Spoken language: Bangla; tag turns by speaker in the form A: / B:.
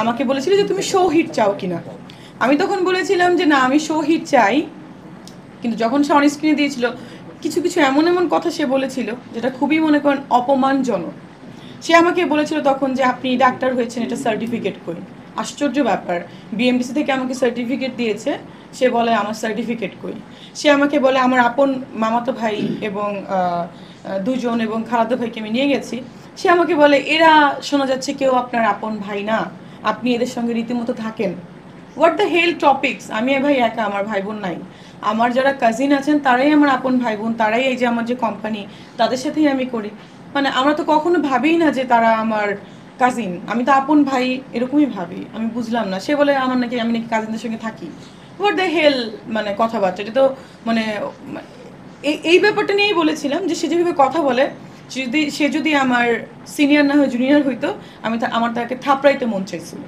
A: আমাকে বলেছিল যে তুমি শো হিট চাও কিনা। আমি তখন বলেছিলাম যে না, আমি শো হিট চাই। কিন্তু যখন সে অন স্ক্রিনে দিয়েছিল, কিছু কিছু এমন এমন কথা সে বলেছিল যেটা খুবই মনে করেন অপমানজনক। সে আমাকে বলেছিল তখন যে আপনি ডাক্তার হয়েছেন, এটা সার্টিফিকেট কই। আশ্চর্য ব্যাপার, বিএমডিসি থেকে আমাকে সার্টিফিকেট দিয়েছে, সে বলে আমার সার্টিফিকেট কই। সে আমাকে বলে আমার আপন মামাতো ভাই এবং দুজন এবং খালাতো ভাইকে আমি নিয়ে গেছি। সে আমাকে বলে এরা শোনা যাচ্ছে কেউ আপনার আপন ভাই না, আপনি এদের সঙ্গে রীতিমতো থাকেন। What the hell topics! আমি ভাই একা, আমার ভাই বোন নাই। আমার যারা কাজিন আছেন তারাই আমার আপন ভাই বোন, তারাই এই যে আমার যে কোম্পানি, তাদের সাথেই আমি করি। মানে আমরা তো কখনো ভাবিই না যে তারা আমার কাজিন, আমি তো আপন ভাই এরকমই ভাবি। আমি বুঝলাম না, সে বলে আমার নাকি আমি নাকি কাজিনদের সঙ্গে থাকি। হোয়াট দ্য হেল মানে কথাবার্তা, এটা তো মানে এই ব্যাপারটা নিয়েই বলেছিলাম যে সে যেভাবে কথা বলে, সে যদি আমার সিনিয়র না হয়ে জুনিয়র হইতো, আমার তাকে থাপড়াইতে মন চাইছিল।